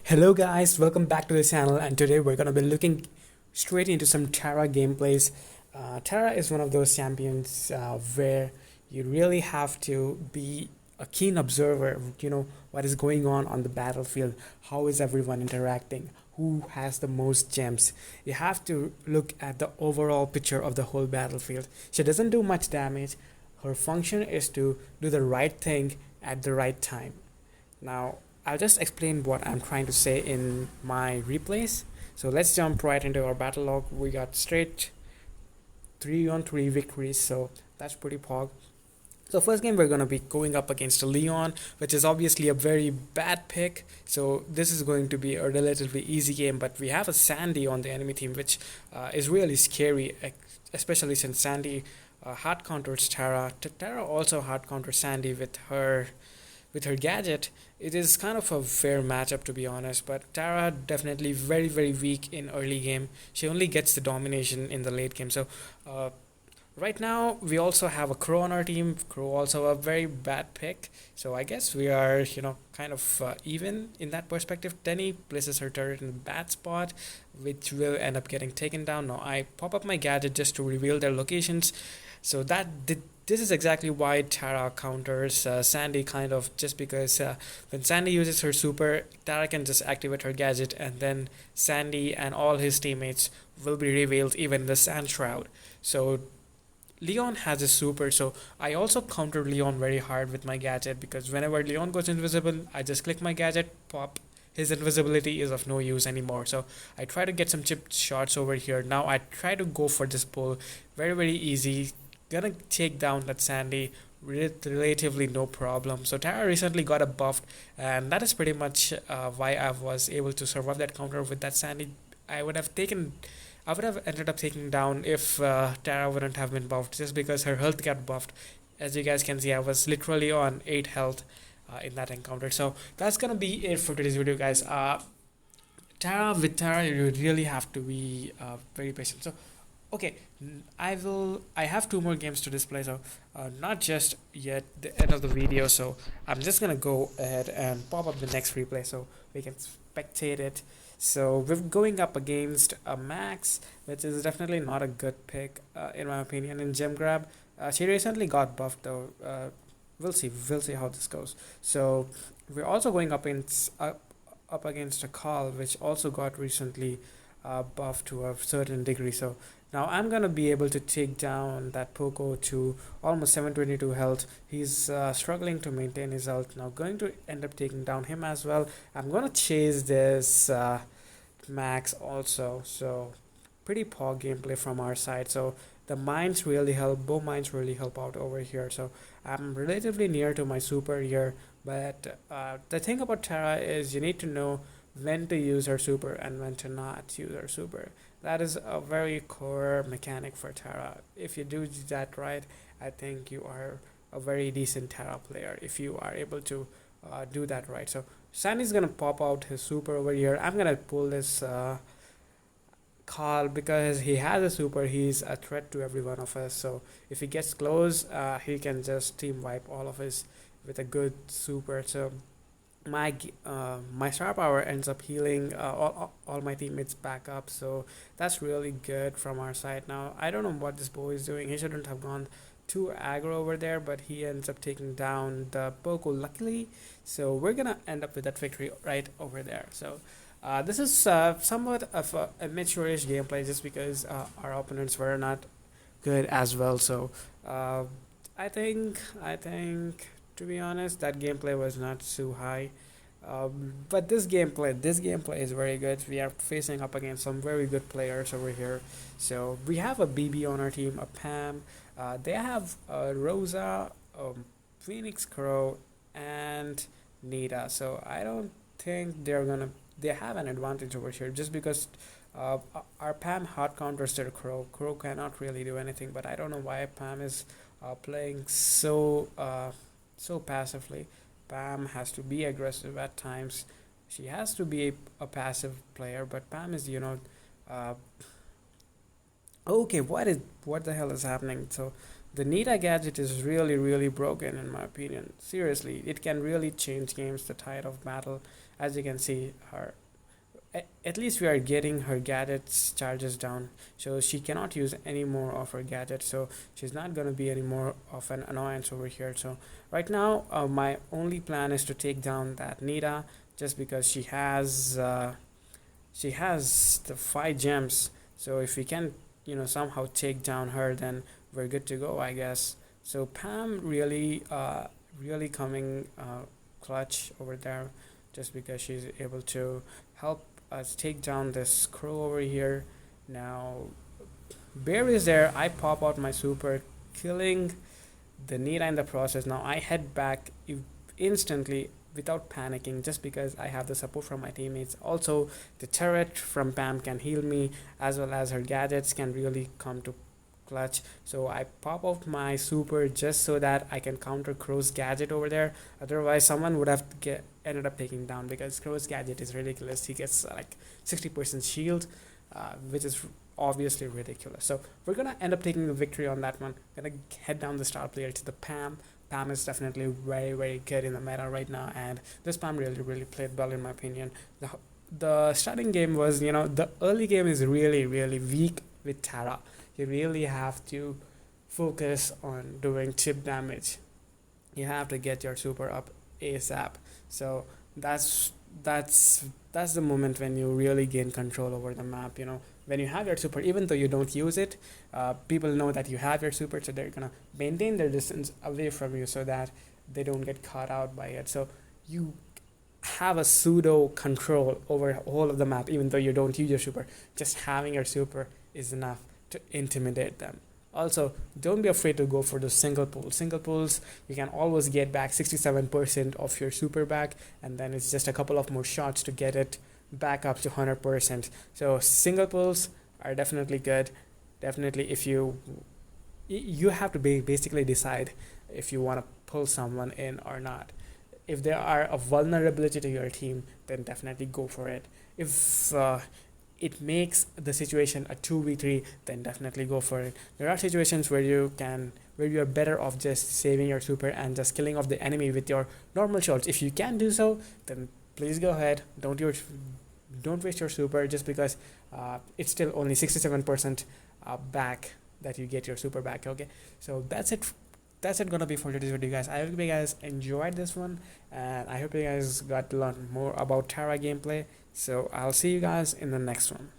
Hello guys, welcome back to the channel, and today we're going to be looking straight into some Terra gameplays. Terra is one of those champions where you really have to be a keen observer, what is going on the battlefield, how is everyone interacting, who has the most gems. You have to look at the overall picture of the whole battlefield. She doesn't do much damage. Her function is to do the right thing at the right time. Now, I'll just explain what I'm trying to say in my replays. So let's jump right into our battle log. We got straight 3-on-3 victories, so that's pretty pog. So first game we're going to be going up against a Leon, which is obviously a very bad pick. So this is going to be a relatively easy game, but we have a Sandy on the enemy team, which is really scary, especially since Sandy hard counters Terra. Terra also hard counters Sandy with her gadget. It is kind of a fair matchup, to be honest, but Tara definitely very very weak in early game. She only gets the domination in the late game. So right now we also have a Crow on our team. Crow also a very bad pick, so I guess we are kind of even in that perspective. Tenny places her turret in a bad spot, which will end up getting taken down. Now I pop up my gadget just to reveal their locations. So this is exactly why Tara counters Sandy, kind of, just because when Sandy uses her super, Tara can just activate her gadget, and then Sandy and all his teammates will be revealed even in the Sand Shroud. So Leon has a super, so I also counter Leon very hard with my gadget, because whenever Leon goes invisible, I just click my gadget, pop. His invisibility is of no use anymore. So I try to get some chip shots over here. Now I try to go for this pull. Very, very easy. Gonna take down that Sandy with relatively no problem. So Tara recently got a buffed, and that is pretty much why I was able to survive that counter with that Sandy. I would have ended up taking down if Tara wouldn't have been buffed, just because her health got buffed. As you guys can see, I was literally on 8 health in that encounter. So that's gonna be it for today's video, guys. With Tara, you really have to be very patient. So okay, I have 2 more games to display, so not just yet the end of the video. So I'm just gonna go ahead and pop up the next replay so we can spectate it. So we're going up against a Max, which is definitely not a good pick in my opinion in Gem Grab. She recently got buffed though. We'll see how this goes. So we're also going up against a Call, which also got recently buffed to a certain degree. So now I'm gonna be able to take down that Poco to almost 722 health. He's struggling to maintain his health. Now going to end up taking down him as well. I'm gonna chase this Max also. So pretty poor gameplay from our side. So the mines really help. Bow mines really help out over here. So I'm relatively near to my super here. But the thing about Tara is you need to know when to use her super and when to not use her super. That is a very core mechanic for Tara. If you do that right, I think you are a very decent Tara player if you are able to do that right. So Sandy's gonna pop out his super over here. I'm gonna pull this Carl, because he has a super. He's a threat to every one of us. So if he gets close, he can just team wipe all of us with a good super. So my star power ends up healing all my teammates back up, so that's really good from our side. Now I don't know what this boy is doing. He shouldn't have gone too aggro over there, but he ends up taking down the Poco luckily. So we're gonna end up with that victory right over there. So this is somewhat of a immature-ish gameplay, just because our opponents were not good as well. So I think to be honest, that gameplay was not too high. But this gameplay is very good. We are facing up against some very good players over here. So we have a BB on our team, a Pam. They have Rosa, Phoenix Crow, and Nita. So I don't think they have an advantage over here, just because our Pam hot counters their Crow. Crow cannot really do anything, but I don't know why Pam is playing so passively. Pam has to be aggressive at times. She has to be a passive player, but Pam is, uh, okay. What the hell is happening? So the Nita gadget is really really broken in my opinion. Seriously, it can really change games, the tide of battle. as you can see, at least we are getting her gadgets charges down, so she cannot use any more of her gadgets, so she's not going to be any more of an annoyance over here. So right now, my only plan is to take down that Nita, just because she has the 5 gems. So if we can, somehow take down her, then we're good to go, I guess. So Pam really coming clutch over there, just because she's able to help us take down this crow over here. Now Bear is there. I pop out my super, killing the Nita in the process. Now I head back instantly without panicking, just because I have the support from my teammates. Also, the turret from Pam can heal me, as well as her gadgets can really come to clutch. So I pop out my super just so that I can counter Crow's gadget over there. Otherwise, someone would have ended up taking down, because Crow's gadget is ridiculous. He gets like 60% shield, which is obviously ridiculous. So we're gonna end up taking the victory on that one. Gonna head down the star player to the Pam. Pam is definitely very good in the meta right now, and this Pam really played well in my opinion. The starting game was, the early game is really weak with Tara. You really have to focus on doing chip damage. You have to get your super up ASAP. So that's the moment when you really gain control over the map. When you have your super, even though you don't use it, people know that you have your super, so they're gonna maintain their distance away from you so that they don't get caught out by it. So you have a pseudo control over all of the map, even though you don't use your super. Just having your super is enough to intimidate them. Also, don't be afraid to go for the single pulls. Single pulls, you can always get back 67% of your super back, and then it's just a couple of more shots to get it back up to 100%. So single pulls are definitely good. Definitely, if you have to basically decide if you want to pull someone in or not. If there are a vulnerability to your team, then definitely go for it. If it makes the situation a 2v3, then definitely go for it. There are situations where you are better off just saving your super and just killing off the enemy with your normal shots. If you can do so, then please go ahead. Don't waste your super, just because it's still only 67% back that you get your super back. Okay, so that's it gonna be for today's video, guys. I hope you guys enjoyed this one, and I hope you guys got to learn more about Tara gameplay. So I'll see you guys in the next one.